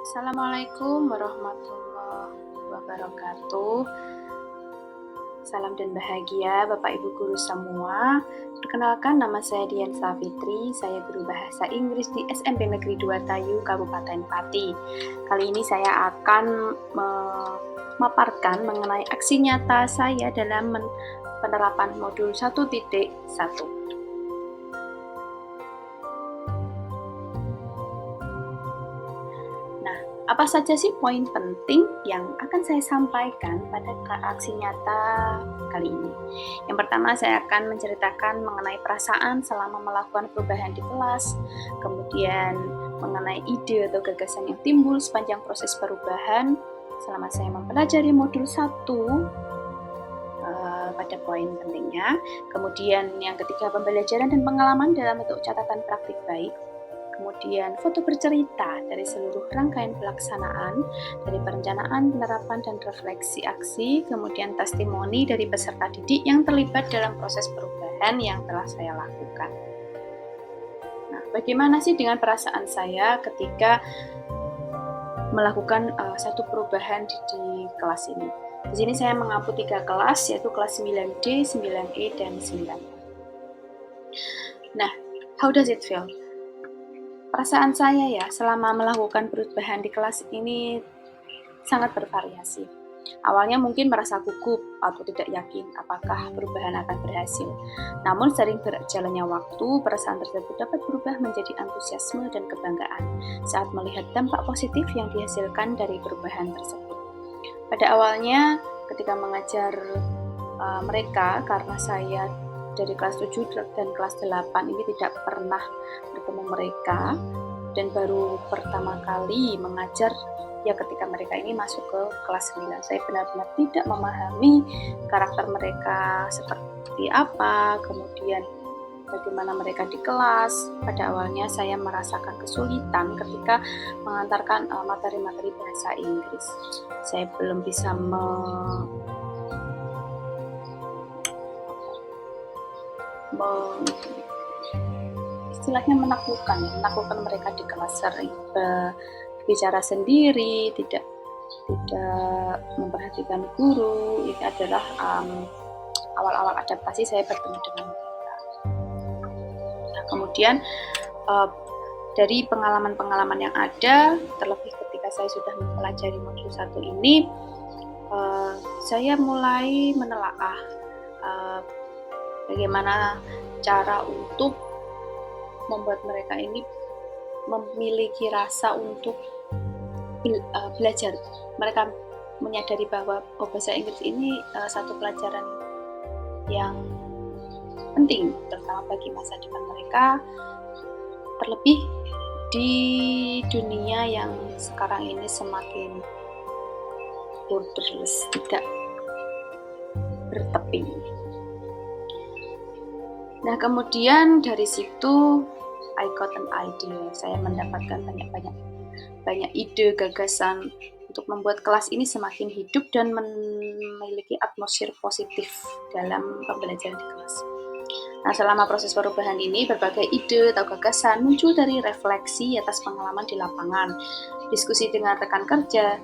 Assalamualaikum warahmatullahi wabarakatuh. Salam dan bahagia Bapak Ibu guru semua. Perkenalkan, nama saya Dian Safitri. Saya guru bahasa Inggris di SMP Negeri 2 Tayu, Kabupaten Pati. Kali ini saya akan memaparkan mengenai aksi nyata saya dalam penerapan modul 1.1. Apa saja sih poin penting yang akan saya sampaikan pada aksi nyata kali ini? Yang pertama, saya akan menceritakan mengenai perasaan selama melakukan perubahan di kelas, kemudian mengenai ide atau gagasan yang timbul sepanjang proses perubahan selama saya mempelajari modul 1 pada poin pentingnya. Kemudian yang ketiga, pembelajaran dan pengalaman dalam bentuk catatan praktik baik. Kemudian foto bercerita dari seluruh rangkaian pelaksanaan, dari perencanaan, penerapan, dan refleksi aksi, kemudian testimoni dari peserta didik yang terlibat dalam proses perubahan yang telah saya lakukan. Nah, bagaimana sih dengan perasaan saya ketika melakukan satu perubahan di kelas ini? Di sini saya mengampu 3 kelas, yaitu kelas 9D, 9E, dan 9. Nah, how does it feel? Perasaan saya ya selama melakukan perubahan di kelas ini sangat bervariasi. Awalnya mungkin merasa gugup atau tidak yakin apakah perubahan akan berhasil. Namun sering berjalannya waktu, perasaan tersebut dapat berubah menjadi antusiasme dan kebanggaan saat melihat dampak positif yang dihasilkan dari perubahan tersebut. Pada awalnya ketika mengajar mereka, karena saya dari kelas 7 dan kelas 8 ini tidak pernah bertemu mereka dan baru pertama kali mengajar ya ketika mereka ini masuk ke kelas 9. Saya benar-benar tidak memahami karakter mereka seperti apa, kemudian bagaimana mereka di kelas. Pada awalnya saya merasakan kesulitan ketika mengantarkan materi-materi bahasa Inggris. Saya belum bisa istilahnya menaklukkan mereka di kelas, sering bicara sendiri, tidak memperhatikan guru. Ini adalah awal-awal adaptasi saya bertemu dengan mereka. Nah, kemudian dari pengalaman-pengalaman yang ada, terlebih ketika saya sudah mempelajari modul 1 ini, saya mulai menelaah bagaimana cara untuk membuat mereka ini memiliki rasa untuk belajar. Mereka menyadari bahwa bahasa Inggris ini satu pelajaran yang penting, terutama bagi masa depan mereka, terlebih di dunia yang sekarang ini semakin borderless, tidak berteping. Nah, kemudian dari situ I got an idea. Saya mendapatkan banyak ide, gagasan untuk membuat kelas ini semakin hidup dan memiliki atmosfer positif dalam pembelajaran di kelas. Nah, selama proses perubahan ini, berbagai ide atau gagasan muncul dari refleksi atas pengalaman di lapangan, diskusi dengan rekan kerja,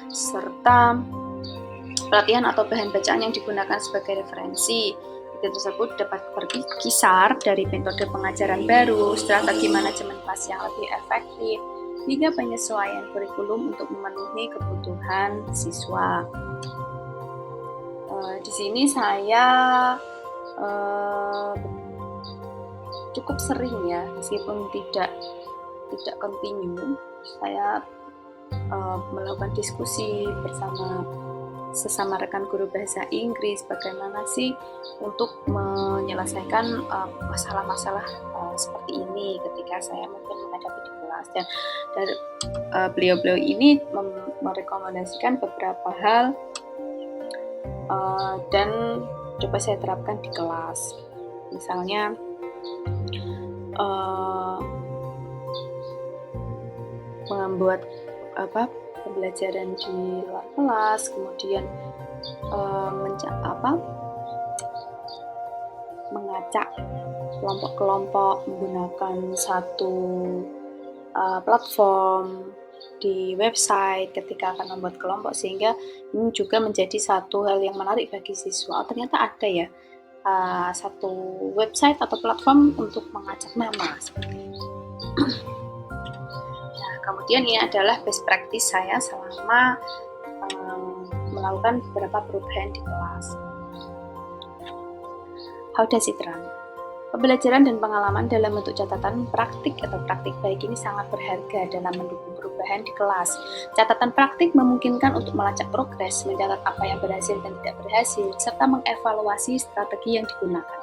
serta pelatihan atau bahan bacaan yang digunakan sebagai referensi. Ide tersebut dapat berkisar dari metode pengajaran baru, strategi manajemen kelas yang lebih efektif, hingga penyesuaian kurikulum untuk memenuhi kebutuhan siswa. Di sini saya cukup sering ya, meskipun tidak kontinu, saya melakukan diskusi bersama sesama rekan guru bahasa Inggris, bagaimana sih untuk menyelesaikan masalah-masalah seperti ini ketika saya mungkin menghadapi di kelas. Dan dari beliau-beliau ini merekomendasikan beberapa hal dan coba saya terapkan di kelas. Misalnya membuat pembelajaran di luar kelas, kemudian mengacak kelompok-kelompok menggunakan satu platform, di website ketika akan membuat kelompok, sehingga ini juga menjadi satu hal yang menarik bagi siswa. Oh, ternyata ada ya satu website atau platform untuk mengajak nama seperti itu. Nah, kemudian ini adalah best practice saya selama melakukan beberapa perubahan di kelas. How does it run? Pembelajaran dan pengalaman dalam bentuk catatan praktik atau praktik baik ini sangat berharga dalam mendukung perubahan di kelas. Catatan praktik memungkinkan untuk melacak progres, mencatat apa yang berhasil dan tidak berhasil, serta mengevaluasi strategi yang digunakan.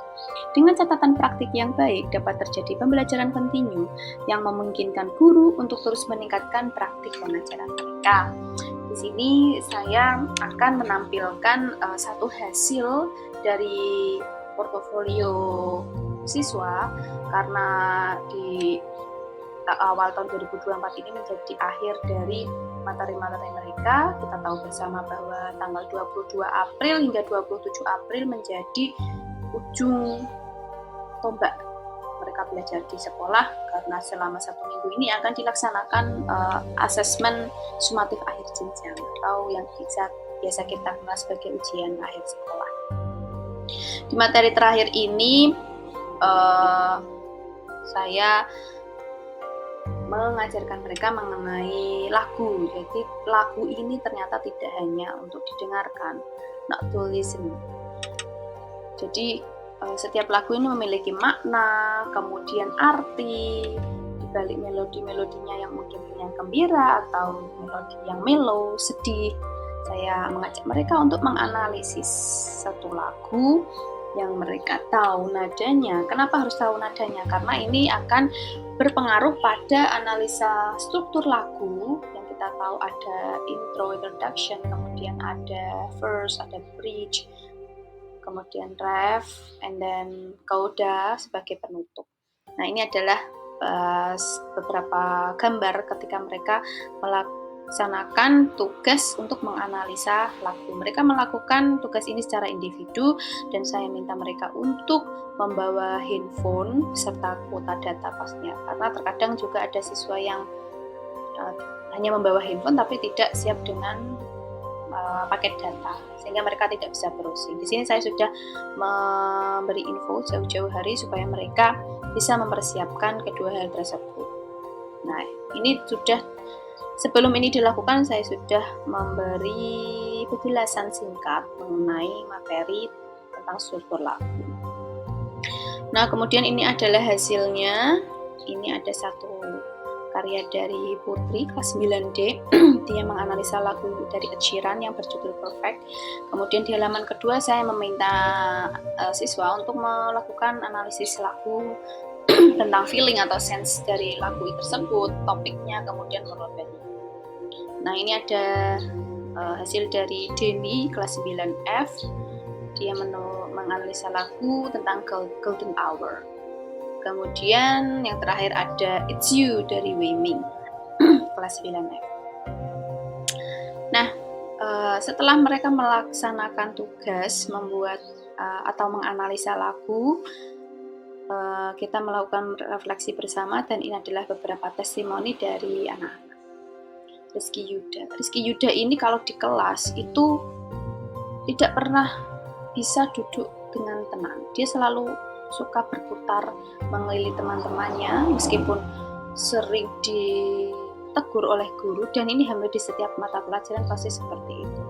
Dengan catatan praktik yang baik, dapat terjadi pembelajaran kontinu yang memungkinkan guru untuk terus meningkatkan praktik pengajaran mereka. Di sini saya akan menampilkan satu hasil dari portofolio siswa, karena di awal tahun 2024 ini menjadi akhir dari materi-materi mereka. Kita tahu bersama bahwa tanggal 22 April hingga 27 April menjadi ujung tombak mereka belajar di sekolah, karena selama 1 minggu ini akan dilaksanakan asesmen sumatif akhir jenjang atau yang biasa kita kenal sebagai ujian akhir sekolah. Di materi terakhir ini saya mengajarkan mereka mengenai lagu. Jadi lagu ini ternyata tidak hanya untuk didengarkan, not to listen. Jadi setiap lagu ini memiliki makna, kemudian arti, dibalik melodi-melodinya yang mungkin yang gembira atau melodi yang mellow, sedih. Saya mengajak mereka untuk menganalisis satu lagu yang mereka tahu nadanya. Kenapa harus tahu nadanya? Karena ini akan berpengaruh pada analisa struktur lagu yang kita tahu ada intro, introduction, kemudian ada verse, ada bridge, kemudian ref, and then coda sebagai penutup. Nah, ini adalah beberapa gambar ketika mereka melaksanakan tugas untuk menganalisa lagu. Mereka melakukan tugas ini secara individu dan saya minta mereka untuk membawa handphone serta kuota data pastinya, karena terkadang juga ada siswa yang hanya membawa handphone tapi tidak siap dengan paket data, sehingga mereka tidak bisa browsing. Di sini saya sudah memberi info jauh-jauh hari supaya mereka bisa mempersiapkan kedua hal tersebut. Nah, ini sudah sebelum ini dilakukan, saya sudah memberi penjelasan singkat mengenai materi tentang struktur lagu. Nah, kemudian ini adalah hasilnya. Ini ada satu karya dari Putri kelas 9D. Dia menganalisa lagu dari Ed Sheeran yang berjudul Perfect. Kemudian di halaman kedua saya meminta siswa untuk melakukan analisis lagu tentang feeling atau sense dari lagu tersebut, topiknya, kemudian melodenya. Nah, ini ada hasil dari Denny kelas 9F. Dia menganalisa lagu tentang Golden Hour. Kemudian yang terakhir ada It's You dari Weiming kelas 9F. Nah, setelah mereka melaksanakan tugas membuat atau menganalisa lagu, kita melakukan refleksi bersama, dan ini adalah beberapa testimoni dari anak-anak. Rizky Yuda ini kalau di kelas itu tidak pernah bisa duduk dengan tenang. Dia selalu suka berputar mengelilingi teman-temannya meskipun sering ditegur oleh guru, dan ini hampir di setiap mata pelajaran pasti seperti itu.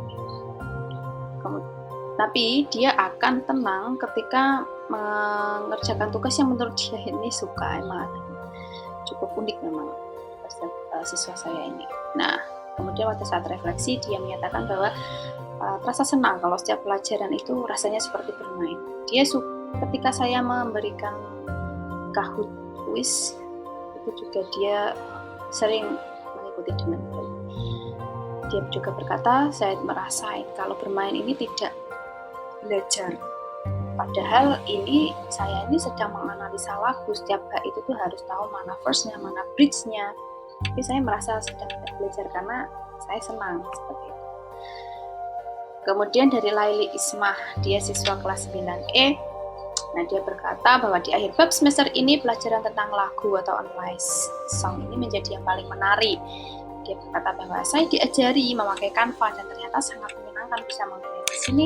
Tapi dia akan tenang ketika mengerjakan tugas yang menurut dia ini suka. Emang cukup unik memang siswa saya ini. Nah, kemudian pada saat refleksi dia menyatakan bahwa terasa senang kalau setiap pelajaran itu rasanya seperti bermain. Dia ketika saya memberikan Kahoot quiz itu juga dia sering mengikuti dengan baik. Dia juga berkata, saya merasain kalau bermain ini tidak belajar. Padahal ini saya ini sedang menganalisa lagu, setiap bait itu tuh harus tahu mana verse-nya, mana bridge-nya. Tapi saya merasa sedang tidak belajar karena saya senang seperti itu. Kemudian dari Laili Ismah, dia siswa kelas 9E, Nah, dia berkata bahwa di akhir bab semester ini pelajaran tentang lagu atau analyze song ini menjadi yang paling menarik. Dia berkata bahwa saya diajari memakai Canva dan ternyata sangat menyenangkan bisa menggunakan. Di sini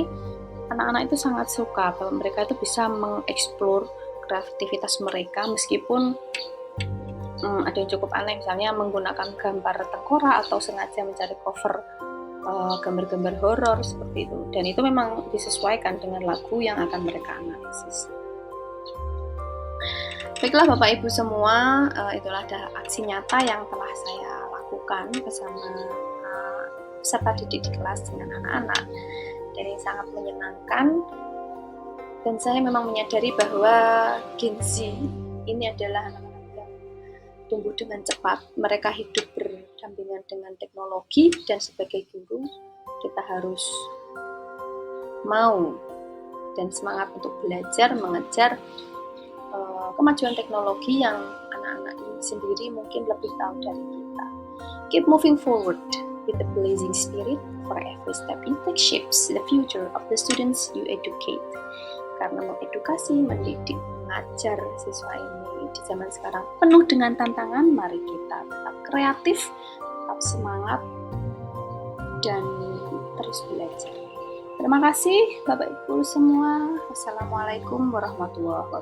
anak-anak itu sangat suka bahwa mereka itu bisa mengeksplor kreativitas mereka meskipun ada yang cukup aneh, misalnya menggunakan gambar tengkorak atau sengaja mencari cover gambar-gambar horor seperti itu, dan itu memang disesuaikan dengan lagu yang akan mereka analisis. Baiklah Bapak Ibu semua, itulah aksi nyata yang telah saya lakukan bersama peserta didik di kelas dengan anak-anak, dan ini sangat menyenangkan. Dan saya memang menyadari bahwa Gen Z ini adalah anak-anak yang tumbuh dengan cepat. Mereka hidup berdampingan dengan teknologi, dan sebagai guru kita harus mau dan semangat untuk belajar mengejar kemajuan teknologi yang anak-anak ini sendiri mungkin lebih tahu dari kita. Keep moving forward with the blazing spirit, for every step you take shapes the future of the students you educate. Karena mengedukasi, mendidik, mengajar siswa ini di zaman sekarang penuh dengan tantangan, mari kita tetap kreatif, tetap semangat, dan terus belajar. Terima kasih Bapak Ibu semua. Wassalamualaikum warahmatullahi wabarakatuh.